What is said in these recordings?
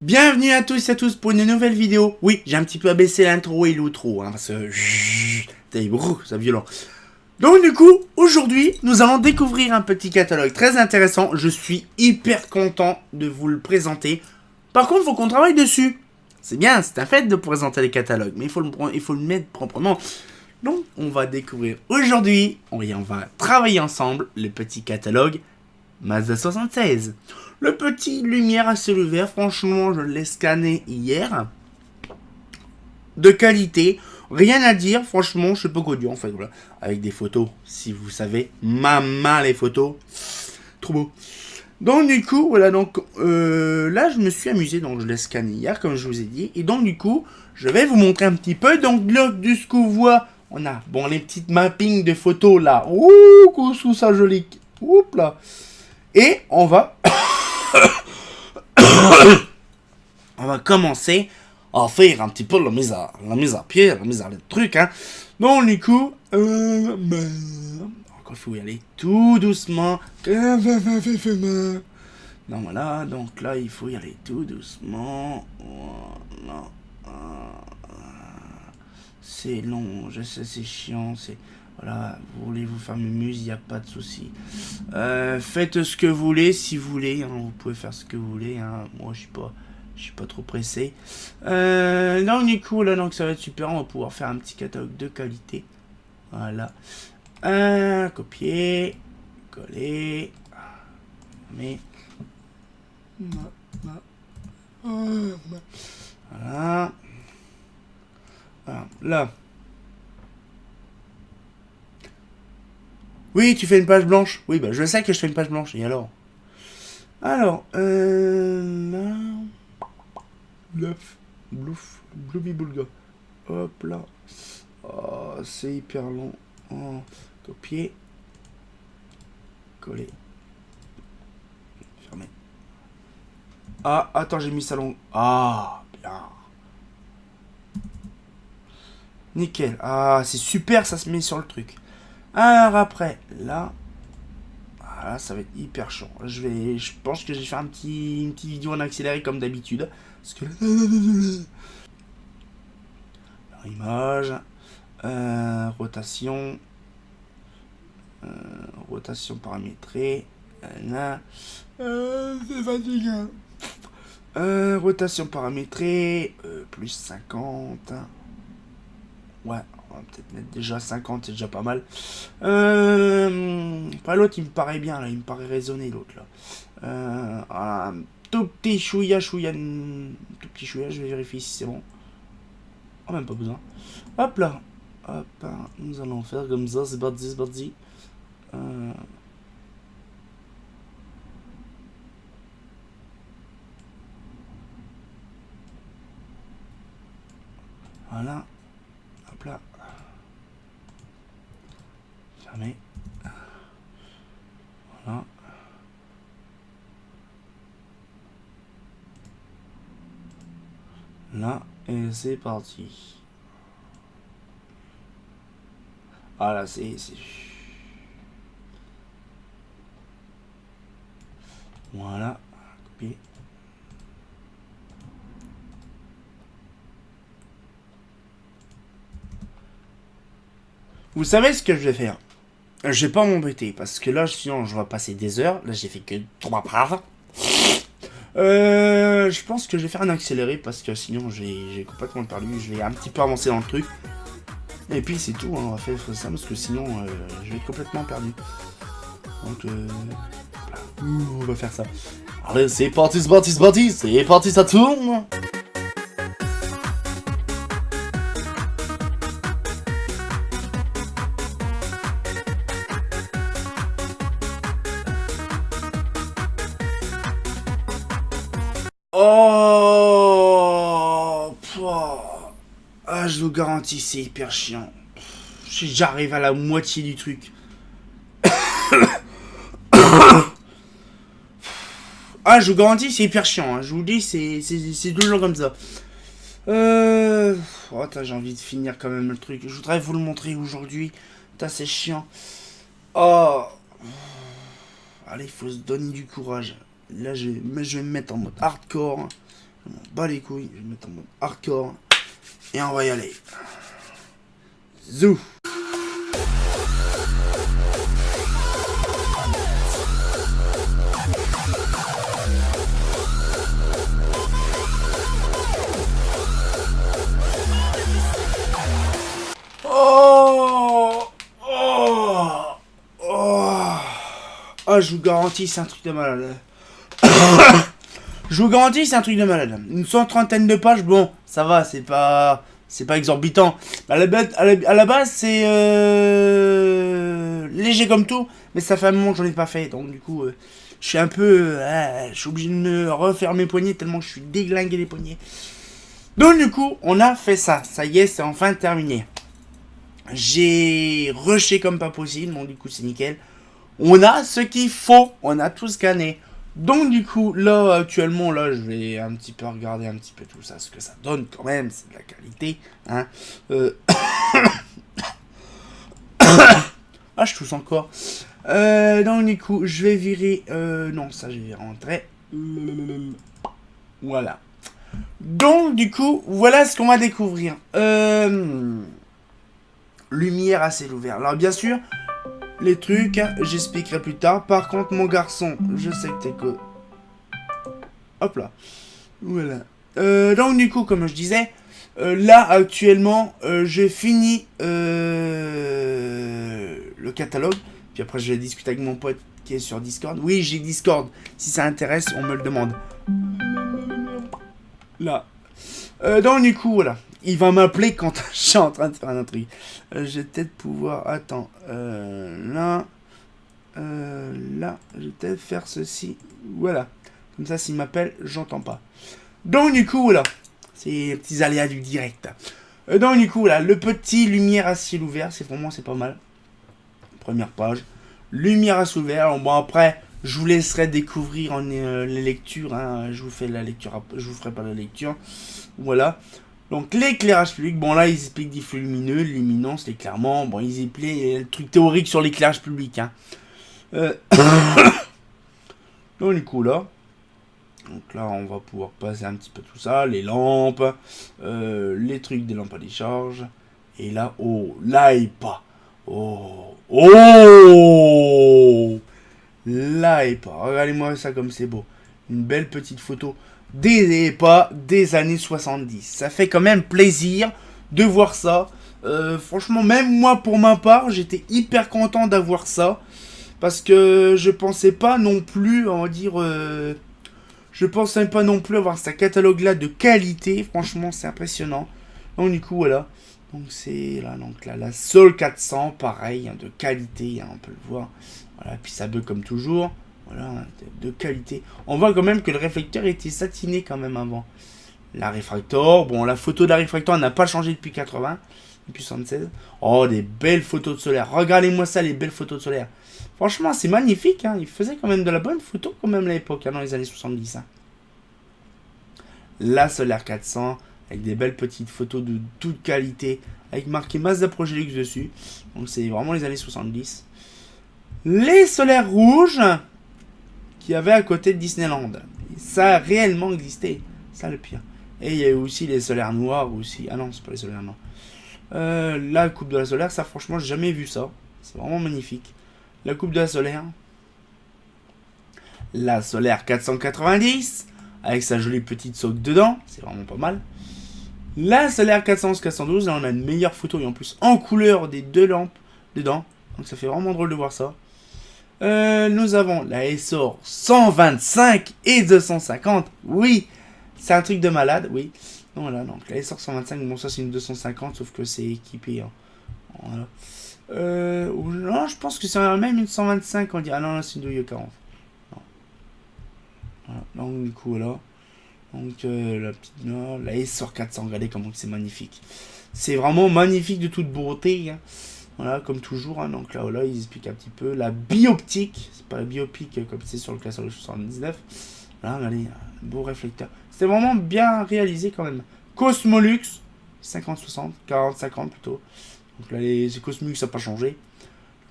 Bienvenue à tous et à tous pour une nouvelle vidéo. Oui, j'ai un petit peu abaissé l'intro et l'outro, parce que... c'est violent. Donc du coup, aujourd'hui, nous allons découvrir un petit catalogue très intéressant. Je suis hyper content de vous le présenter. Par contre, il faut qu'on travaille dessus. C'est bien, c'est un fait de présenter les catalogues, mais il faut le mettre proprement. Donc, on va découvrir aujourd'hui, on va travailler ensemble, le petit catalogue Mazda 76. Le petit lumière à ciel ouvert, franchement, je l'ai scanné hier. De qualité, rien à dire, franchement, je sais pas quoi dire en fait. Voilà. Avec des photos, si vous savez, ma main les photos. Trop beau. Donc du coup, voilà, donc là je me suis amusé, donc je l'ai scanné hier, comme je vous ai dit. Et donc du coup, je vais vous montrer un petit peu. Donc là, de ce qu'on voit, on a, bon, les petites mappings de photos là. Ouh, sous ça joli. Oups là. Et on va on va commencer à faire un petit peu la mise à pied, la mise à le truc, hein. Donc, du coup, encore il faut y aller tout doucement. Donc, voilà, donc là, il faut y aller tout doucement. Voilà. C'est long, je sais, c'est chiant, c'est... Voilà, vous voulez vous faire mumuse, il n'y a pas de souci. Faites ce que vous voulez, si vous voulez, hein, vous pouvez faire ce que vous voulez, hein. Moi, je suis pas trop pressé. Donc, du coup, là, donc, ça va être super, on va pouvoir faire un petit catalogue de qualité. Voilà. Copier, coller, mais... Voilà. Voilà. Là. Oui, tu fais une page blanche. Oui, bah je sais que je fais une page blanche. Et alors là... Blooby Boulga. Hop là. Oh, c'est hyper long. Oh, copier. Coller. Fermer. Ah, attends, j'ai mis ça long. Ah, bien. Nickel. Ah, c'est super, ça se met sur le truc. Alors après, là... Voilà, ça va être hyper chiant. Je pense que je vais faire une petite vidéo en accéléré comme d'habitude. Parce que... image... rotation... rotation paramétrée... Là... c'est fatigant. Rotation paramétrée... plus 50... Ouais, on va peut-être mettre déjà 50, c'est déjà pas mal. Après l'autre, il me paraît bien, là, il me paraît raisonné, l'autre, là. Un tout petit chouïa, tout petit chouïa, je vais vérifier si c'est bon. Oh, même pas besoin. Hop là. Hop, nous allons faire comme ça, c'est parti, c'est parti. Voilà. Hop là. Fermé. Voilà. Là, et c'est parti. Voilà, c'est... Voilà. Copier. Vous savez ce que je vais faire? Je vais pas m'embêter, parce que là, sinon, je vais passer des heures. Là, j'ai fait que 3 pages. Je pense que je vais faire un accéléré, parce que sinon, j'ai complètement perdu. Je vais un petit peu avancer dans le truc. Et puis, c'est tout, hein, on va faire ça, parce que sinon, je vais être complètement perdu. Donc, on va faire ça. Allez, c'est parti, c'est parti, c'est parti. C'est parti, ça tourne. Oh, ah, je vous garantis, c'est hyper chiant. J'arrive à la moitié du truc. Ah, je vous garantis, c'est hyper chiant. Hein. Je vous dis, c'est toujours comme ça. Oh, j'ai envie de finir quand même le truc. Je voudrais vous le montrer aujourd'hui. C'est chiant. Oh. Allez, il faut se donner du courage. Là, je vais me mettre en mode hardcore. Je m'en bats les couilles. Je vais mettre en mode hardcore. Et on va y aller. Zou. Oh, oh, oh. Ah, je vous garantis, c'est un truc de malade. Je vous garantis, c'est un truc de malade. Une 130aine de pages, bon, ça va, c'est pas exorbitant. À la base, c'est léger comme tout, mais ça fait un moment que j'en ai pas fait, donc du coup, je suis un peu, je suis obligé de me refaire mes poignets tellement que je suis déglingué les poignets. Donc du coup, on a fait ça. Ça y est, c'est enfin terminé. J'ai rushé comme pas possible, donc du coup c'est nickel. On a ce qu'il faut, on a tout scanné. Donc du coup, là actuellement, là je vais un petit peu regarder un petit peu tout ça, ce que ça donne quand même, c'est de la qualité. Hein. Ah, je tousse encore. Donc du coup, je vais virer... non, ça je vais rentrer. Voilà. Donc du coup, voilà ce qu'on va découvrir. Lumière à ciel ouvert. Alors bien sûr, les trucs, j'expliquerai plus tard. Par contre, mon garçon, je sais que t'es que... Hop là. Voilà. Donc du coup, comme je disais, là actuellement, j'ai fini le catalogue. Puis après, je vais discuter avec mon pote qui est sur Discord. Oui, j'ai Discord. Si ça intéresse, on me le demande. Là. Donc du coup, voilà. Il va m'appeler quand je suis en train de faire un truc. Je vais peut-être pouvoir... Attends. Là. Là. Je vais peut-être faire ceci. Voilà. Comme ça, s'il m'appelle, j'entends pas. Donc du coup, voilà. C'est les petits aléas du direct. Donc du coup, voilà. Le petit lumière à ciel ouvert. C'est pas mal. Première page. Lumière à ciel ouvert. Bon, après... Je vous laisserai découvrir les lectures. Hein. Je vous fais la lecture. Je vous ferai pas la lecture. Voilà. Donc l'éclairage public. Bon là ils expliquent des flux lumineux, luminance, l'éclairement. Bon ils expliquent le truc théorique sur l'éclairage public. Hein. Donc du coup là. Donc là on va pouvoir passer un petit peu tout ça. Les lampes. Les trucs des lampes à décharge. Et là, oh, là et pas. Oh. Oh. Là et pas. Regardez-moi ça comme c'est beau. Une belle petite photo des pas des années 70. Ça fait quand même plaisir de voir ça. Franchement, même moi pour ma part, j'étais hyper content d'avoir ça. Parce que je pensais pas non plus, on va dire... je pensais pas non plus avoir ce catalogue-là de qualité. Franchement, c'est impressionnant. Donc du coup, voilà. Donc c'est là, donc là, la Sol 400, pareil, hein, de qualité, hein, on peut le voir. Voilà, puis ça bug comme toujours. Voilà, de qualité. On voit quand même que le réflecteur était satiné quand même avant. La réfractor, bon, la photo de la réfractor n'a pas changé depuis 80, depuis 76. Oh, des belles photos de solaire. Regardez-moi ça, les belles photos de solaire. Franchement, c'est magnifique. Hein. Il faisait quand même de la bonne photo quand même à l'époque, hein, dans les années 70. Hein. La Solaire 400, avec des belles petites photos de toute qualité, avec marqué Mazda Progelux dessus. Donc c'est vraiment les années 70. Les solaires rouges qu'il y avait à côté de Disneyland. Ça a réellement existé. Ça le pire. Et il y a eu aussi les solaires noirs aussi. Ah non, c'est pas les solaires noirs. La coupe de la solaire, ça franchement, j'ai jamais vu ça. C'est vraiment magnifique. La coupe de la solaire. La solaire 490. Avec sa jolie petite soque dedans. C'est vraiment pas mal. La solaire 411-412. Là, on a une meilleure photo. Et en plus, en couleur des deux lampes dedans. Donc ça fait vraiment drôle de voir ça. Nous avons la Essor 125 et 250. Oui, c'est un truc de malade, oui. Donc voilà, donc la Essor 125, bon ça c'est une 250, sauf que c'est équipé. Hein. Voilà. Non, je pense que c'est même une 125, on dit. Ah non, là c'est une 240. Voilà, donc du coup voilà. Donc la petite la Essor 400, regardez comment c'est magnifique. C'est vraiment magnifique de toute beauté. Hein. Voilà, comme toujours, hein, donc là, voilà, ils expliquent un petit peu la bioptique, c'est pas la biopique comme c'est sur le classeur 79. Là, regardez, un beau réflecteur. C'était vraiment bien réalisé quand même. Cosmolux, 50-60, 40-50 plutôt. Donc là, les Cosmolux, ça n'a pas changé.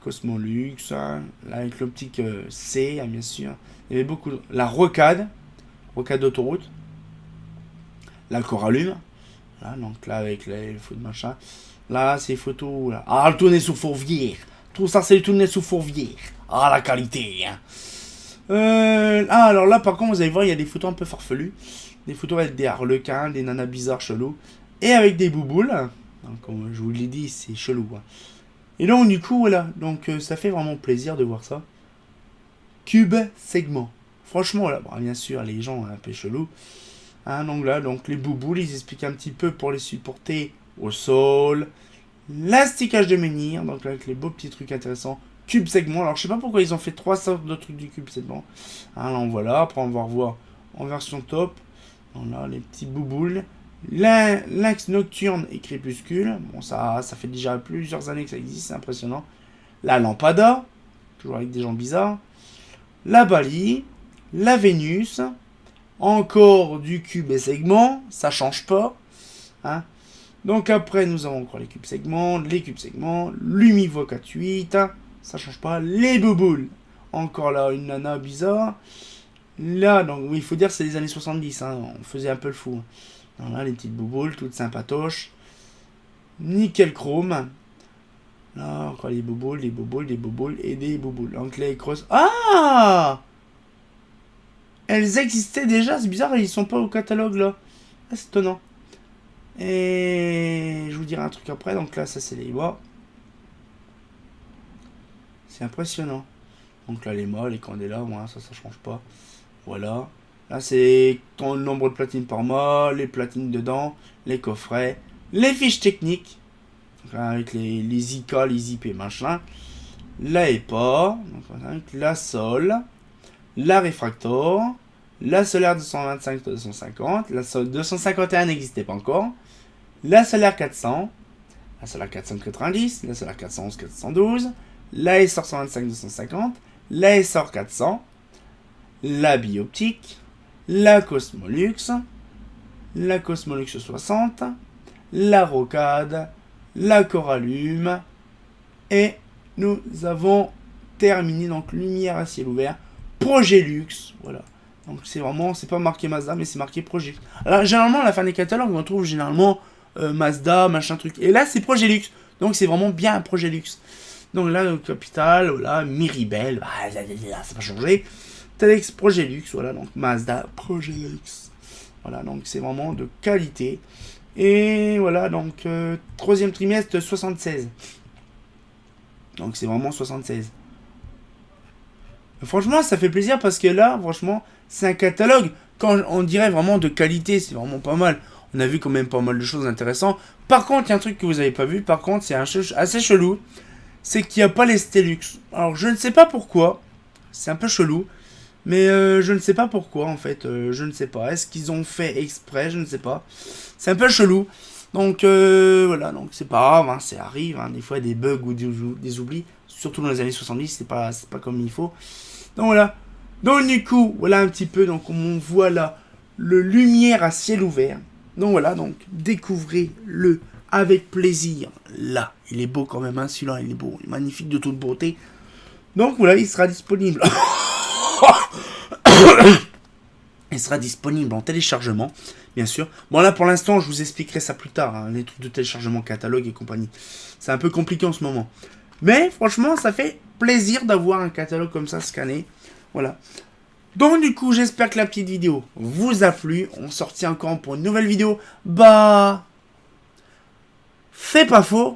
Cosmolux, hein, là, avec l'optique C, hein, bien sûr. Il y avait beaucoup. La rocade d'autoroute. la Coralume. Voilà, donc là, avec les photos de machin. Là, ces photos, là. Ah, le tourné sous Fourvière. Tout ça, c'est le tourné sous Fourvière. Ah, la qualité, hein. Alors là, par contre, vous allez voir, il y a des photos un peu farfelues. Des photos avec des harlequins, des nanas bizarres chelous. Et avec des bouboules. Donc, comme je vous l'ai dit, c'est chelou. Hein. Et donc, du coup, voilà. Donc, ça fait vraiment plaisir de voir ça. Cube segment. Franchement, là, bon, bien sûr, les gens un peu chelous. Hein, donc là, donc les bouboules, ils expliquent un petit peu pour les supporter au sol. L'asticage de menhir, donc là, avec les beaux petits trucs intéressants. Cube segment. Alors, je sais pas pourquoi ils ont fait 3 sortes de trucs du cube segment. Hein, là, voilà. Après, on va revoir en version top. Donc là, les petits bouboules. Lynx nocturne et crépuscule. Bon, ça fait déjà plusieurs années que ça existe. C'est impressionnant. La lampada. Toujours avec des gens bizarres. La Bali. La Vénus. Encore du cube et segment. Ça change pas. Hein. Donc après, nous avons encore les cubes segments. L'Umivoc 8. Ça change pas. Les bouboules. Encore là, une nana bizarre. Là, donc, oui, il faut dire que c'est les années 70. Hein, on faisait un peu le fou. Donc là, les petites bouboules, toutes sympatoches. Nickel chrome. Là, encore les bouboules et des bouboules. Donc les crosses. Ah! Elles existaient déjà, c'est bizarre, ils sont pas au catalogue là. Ah, c'est étonnant. Et je vous dirai un truc après. Donc là, ça c'est les bois. C'est impressionnant. Donc là, les mâts, les candélas, voilà, ça change pas. Voilà. Là, c'est ton nombre de platines par mât, les platines dedans, les coffrets, les fiches techniques. Donc là, avec les IK, les IP, machin. La EPA, donc, la Sol, la Refractor, la Solaire 225-250, la Sol 251 n'existait pas encore, la Solaire 400, la Solaire 490, la Solaire 411-412, la SR 125-250, la SR 400, la Bioptique, la Cosmolux, la Cosmolux 60, la Rocade, la Coralume, et nous avons terminé, donc lumière à ciel ouvert, Projet Luxe, voilà. Donc c'est vraiment, c'est pas marqué Mazda, mais c'est marqué Projet. Alors généralement, à la fin des catalogues, on trouve généralement Mazda, machin truc. Et là, c'est Projet Luxe. Donc c'est vraiment bien un Projet Luxe. Donc là, le Capital, voilà, Miribel, bah, ça va changer. Telex Projet Luxe, voilà, donc Mazda Projet Luxe. Voilà, donc c'est vraiment de qualité. Et voilà, donc troisième trimestre 76. Donc c'est vraiment 76. Franchement, ça fait plaisir parce que là, franchement, c'est un catalogue, quand on dirait vraiment de qualité, c'est vraiment pas mal. On a vu quand même pas mal de choses intéressantes. Par contre, il y a un truc que vous avez pas vu, par contre, c'est assez chelou. C'est qu'il n'y a pas les Stelux. Alors, je ne sais pas pourquoi. C'est un peu chelou. Mais je ne sais pas pourquoi, en fait. Je ne sais pas. Est-ce qu'ils ont fait exprès? Je ne sais pas. C'est un peu chelou. Donc, voilà. Donc, c'est pas grave. Hein, ça arrive. Hein, des fois, des bugs ou des oublis. Surtout dans les années 70, c'est pas comme il faut. Donc, voilà. Donc, du coup, voilà un petit peu. Donc, on voit là le lumière à ciel ouvert. Donc, voilà. Donc, découvrez-le avec plaisir. Là, il est beau quand même. Hein, celui-là, il est beau. Il est magnifique de toute beauté. Donc, voilà, il sera disponible. Il sera disponible en téléchargement, bien sûr. Bon, là, pour l'instant, je vous expliquerai ça plus tard. Hein, les trucs de téléchargement, catalogue et compagnie. C'est un peu compliqué en ce moment. Mais, franchement, ça fait plaisir d'avoir un catalogue comme ça scanné. Voilà. Donc, du coup, j'espère que la petite vidéo vous a plu. On sortit encore pour une nouvelle vidéo. Bah... C'est pas faux.